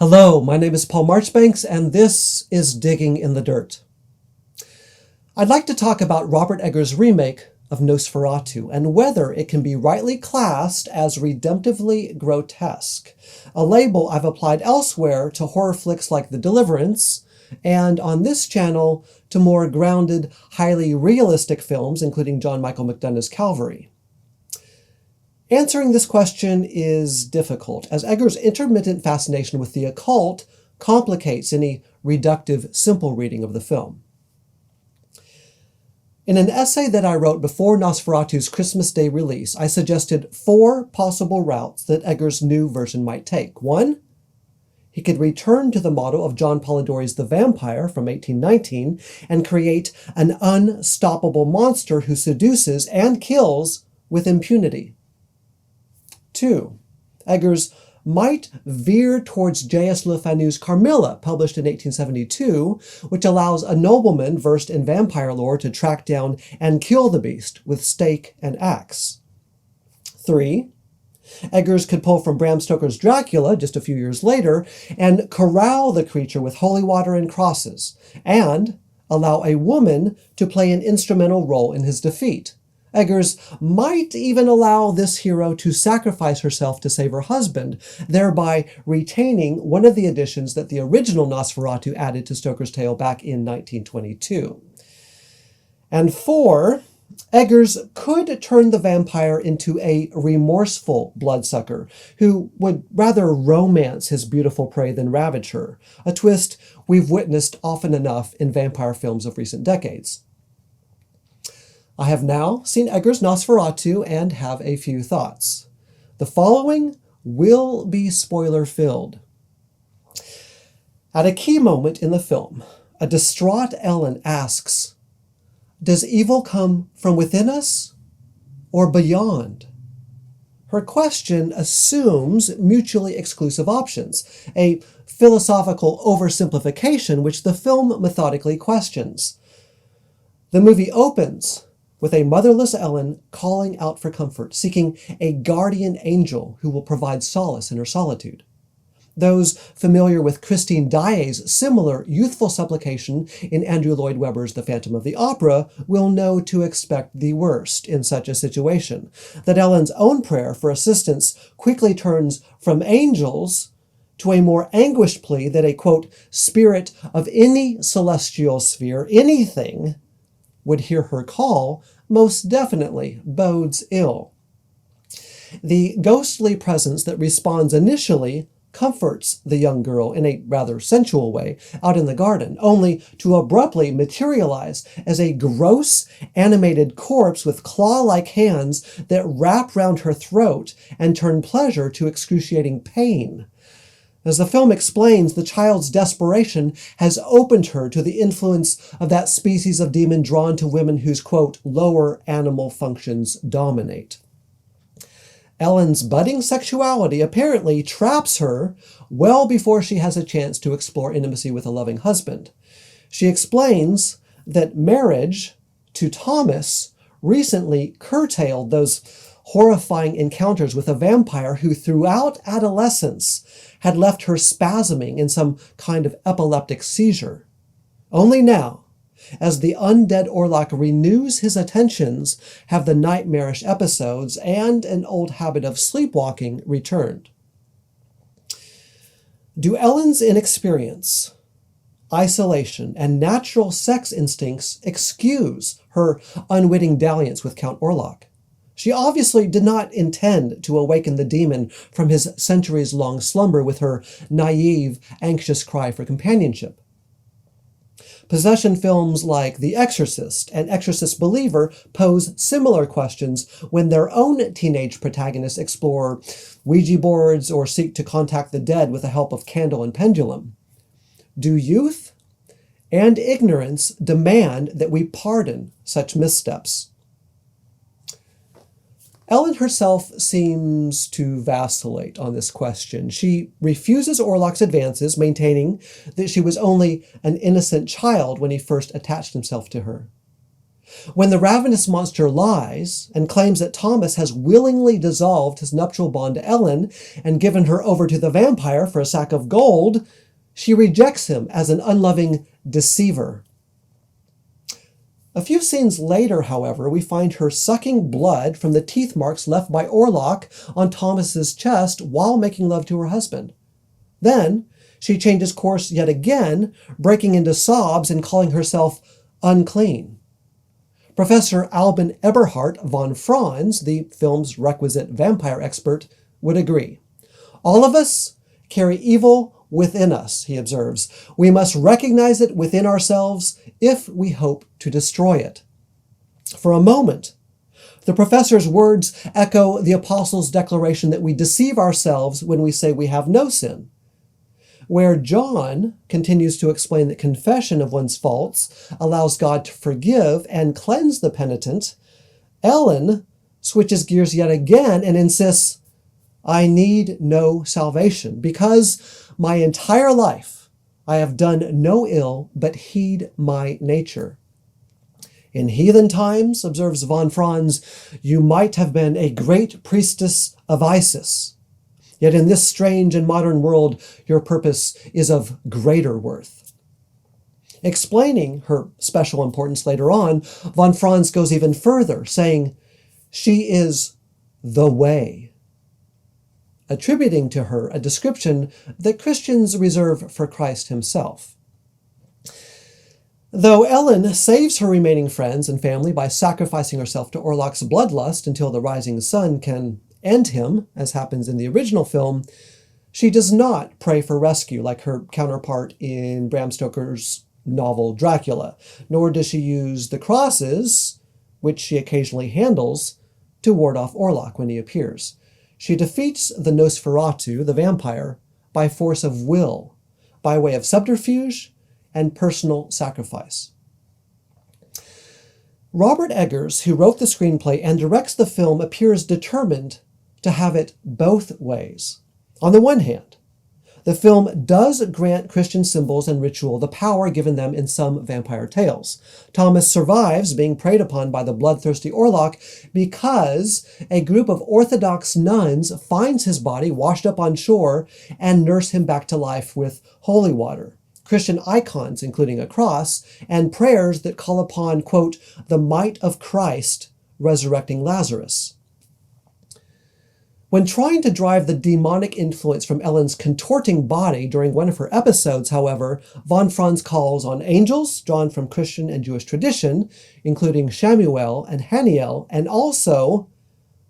Hello, my name is Paul Marchbanks, and this is Digging in the Dirt. I'd like to talk about Robert Eggers' remake of Nosferatu and whether it can be rightly classed as redemptively grotesque, a label I've applied elsewhere to horror flicks like The Deliverance, and on this channel to more grounded, highly realistic films, including John Michael McDonough's Calvary. Answering this question is difficult, as Eggers' intermittent fascination with the occult complicates any reductive, simple reading of the film. In an essay that I wrote before Nosferatu's Christmas Day release, I suggested 4 possible routes that Eggers' new version might take. 1, he could return to the model of John Polidori's The Vampire from 1819 and create an unstoppable monster who seduces and kills with impunity. 2, Eggers might veer towards J.S. Le Fanu's Carmilla, published in 1872, which allows a nobleman versed in vampire lore to track down and kill the beast with stake and axe. 3, Eggers could pull from Bram Stoker's Dracula just a few years later and corral the creature with holy water and crosses, and allow a woman to play an instrumental role in his defeat. Eggers might even allow this hero to sacrifice herself to save her husband, thereby retaining one of the additions that the original Nosferatu added to Stoker's tale back in 1922. And 4, Eggers could turn the vampire into a remorseful bloodsucker who would rather romance his beautiful prey than ravage her, a twist we've witnessed often enough in vampire films of recent decades. I have now seen Eggers' Nosferatu and have a few thoughts. The following will be spoiler-filled. At a key moment in the film, a distraught Ellen asks, "Does evil come from within us or beyond?" Her question assumes mutually exclusive options, a philosophical oversimplification which the film methodically questions. The movie opens with a motherless Ellen calling out for comfort, seeking a guardian angel who will provide solace in her solitude. Those familiar with Christine Daae's similar youthful supplication in Andrew Lloyd Webber's The Phantom of the Opera will know to expect the worst in such a situation, that Ellen's own prayer for assistance quickly turns from angels to a more anguished plea that a, quote, spirit of any celestial sphere, anything, would hear her call, most definitely bodes ill. The ghostly presence that responds initially comforts the young girl in a rather sensual way out in the garden, only to abruptly materialize as a gross, animated corpse with claw-like hands that wrap round her throat and turn pleasure to excruciating pain. As the film explains, the child's desperation has opened her to the influence of that species of demon drawn to women whose, quote, lower animal functions dominate. Ellen's budding sexuality apparently traps her well before she has a chance to explore intimacy with a loving husband. She explains that marriage to Thomas recently curtailed those horrifying encounters with a vampire who throughout adolescence had left her spasming in some kind of epileptic seizure. Only now, as the undead Orlok renews his attentions, have the nightmarish episodes and an old habit of sleepwalking returned. Do Ellen's inexperience, isolation, and natural sex instincts excuse her unwitting dalliance with Count Orlok? She obviously did not intend to awaken the demon from his centuries-long slumber with her naive, anxious cry for companionship. Possession films like The Exorcist and Exorcist Believer pose similar questions when their own teenage protagonists explore Ouija boards or seek to contact the dead with the help of candle and pendulum. Do youth and ignorance demand that we pardon such missteps? Ellen herself seems to vacillate on this question. She refuses Orlok's advances, maintaining that she was only an innocent child when he first attached himself to her. When the ravenous monster lies and claims that Thomas has willingly dissolved his nuptial bond to Ellen and given her over to the vampire for a sack of gold, she rejects him as an unloving deceiver. A few scenes later, however, we find her sucking blood from the teeth marks left by Orlok on Thomas's chest while making love to her husband. Then she changes course yet again, breaking into sobs and calling herself unclean. Professor Albin Eberhard von Franz, the film's requisite vampire expert, would agree. All of us carry evil within us, he observes. We must recognize it within ourselves if we hope to destroy it. For a moment, the professor's words echo the apostles' declaration that we deceive ourselves when we say we have no sin. Where John continues to explain that confession of one's faults allows God to forgive and cleanse the penitent, Ellen switches gears yet again and insists, I need no salvation because my entire life I have done no ill but heed my nature. In heathen times, observes von Franz, you might have been a great priestess of Isis. Yet in this strange and modern world, your purpose is of greater worth. Explaining her special importance later on, von Franz goes even further, saying, she is the way, attributing to her a description that Christians reserve for Christ himself. Though Ellen saves her remaining friends and family by sacrificing herself to Orlok's bloodlust until the rising sun can end him, as happens in the original film, she does not pray for rescue like her counterpart in Bram Stoker's novel Dracula, nor does she use the crosses, which she occasionally handles, to ward off Orlok when he appears. She defeats the Nosferatu, the vampire, by force of will, by way of subterfuge and personal sacrifice. Robert Eggers, who wrote the screenplay and directs the film, appears determined to have it both ways. On the one hand, the film does grant Christian symbols and ritual the power given them in some vampire tales. Thomas survives being preyed upon by the bloodthirsty Orlok because a group of Orthodox nuns finds his body washed up on shore and nurse him back to life with holy water, Christian icons, including a cross, and prayers that call upon, quote, the might of Christ resurrecting Lazarus. When trying to drive the demonic influence from Ellen's contorting body during one of her episodes, however, von Franz calls on angels drawn from Christian and Jewish tradition, including Shamuel and Haniel, and also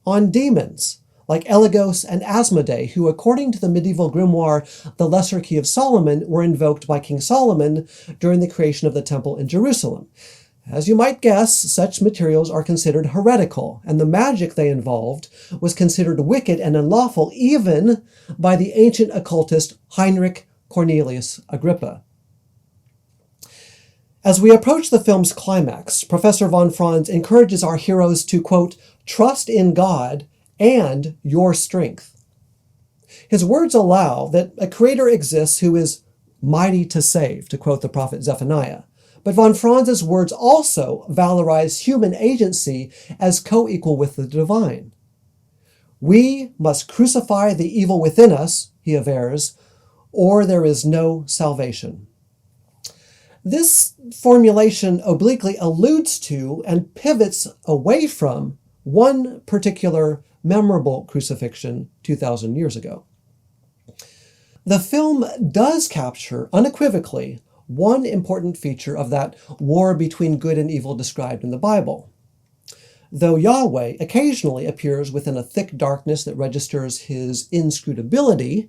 on demons, like Eligos and Asmodee, who, according to the medieval grimoire The Lesser Key of Solomon, were invoked by King Solomon during the creation of the temple in Jerusalem. As you might guess, such materials are considered heretical, and the magic they involved was considered wicked and unlawful even by the ancient occultist Heinrich Cornelius Agrippa. As we approach the film's climax, Professor von Franz encourages our heroes to, quote, trust in God and your strength. His words allow that a creator exists who is mighty to save, to quote the prophet Zephaniah. But von Franz's words also valorize human agency as co-equal with the divine. We must crucify the evil within us, he avers, or there is no salvation. This formulation obliquely alludes to and pivots away from one particular memorable crucifixion 2,000 years ago. The film does capture unequivocally one important feature of that war between good and evil described in the Bible. Though Yahweh occasionally appears within a thick darkness that registers his inscrutability,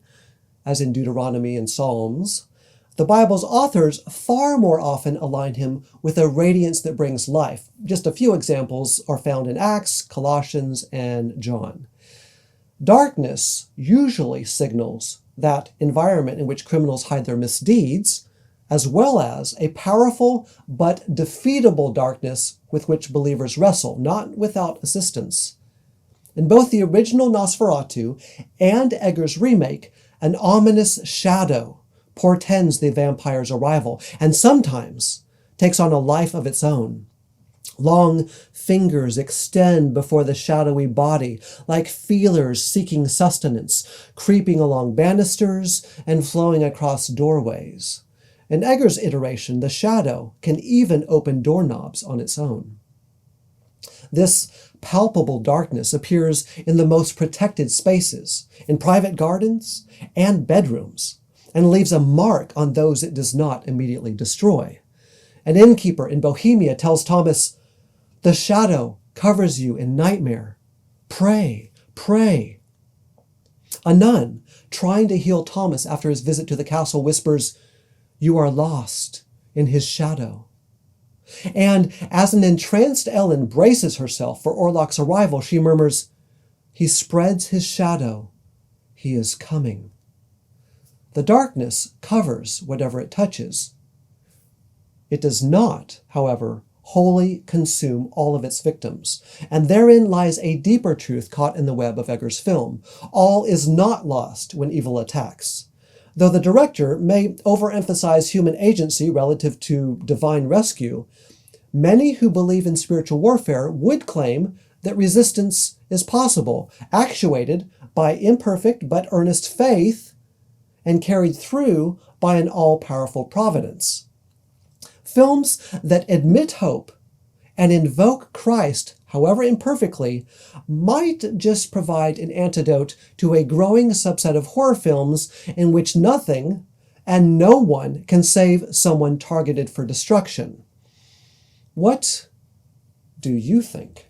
as in Deuteronomy and Psalms, the Bible's authors far more often align him with a radiance that brings life. Just a few examples are found in Acts, Colossians, and John. Darkness usually signals that environment in which criminals hide their misdeeds, as well as a powerful but defeatable darkness with which believers wrestle, not without assistance. In both the original Nosferatu and Eggers' remake, an ominous shadow portends the vampire's arrival, and sometimes takes on a life of its own. Long fingers extend before the shadowy body, like feelers seeking sustenance, creeping along banisters and flowing across doorways. In Egger's iteration, the shadow can even open doorknobs on its own. This palpable darkness appears in the most protected spaces, in private gardens and bedrooms, and leaves a mark on those it does not immediately destroy. An innkeeper in Bohemia tells Thomas, "The shadow covers you in nightmare. Pray, pray." A nun, trying to heal Thomas after his visit to the castle, whispers, "You are lost in his shadow." And as an entranced Ellen braces herself for Orlok's arrival, she murmurs, "He spreads his shadow. He is coming." The darkness covers whatever it touches. It does not, however, wholly consume all of its victims, and therein lies a deeper truth caught in the web of Egger's film. All is not lost when evil attacks. Though the director may overemphasize human agency relative to divine rescue, many who believe in spiritual warfare would claim that resistance is possible, actuated by imperfect but earnest faith and carried through by an all-powerful providence. Films that admit hope and invoke Christ, however imperfectly, might just provide an antidote to a growing subset of horror films in which nothing and no one can save someone targeted for destruction. What do you think?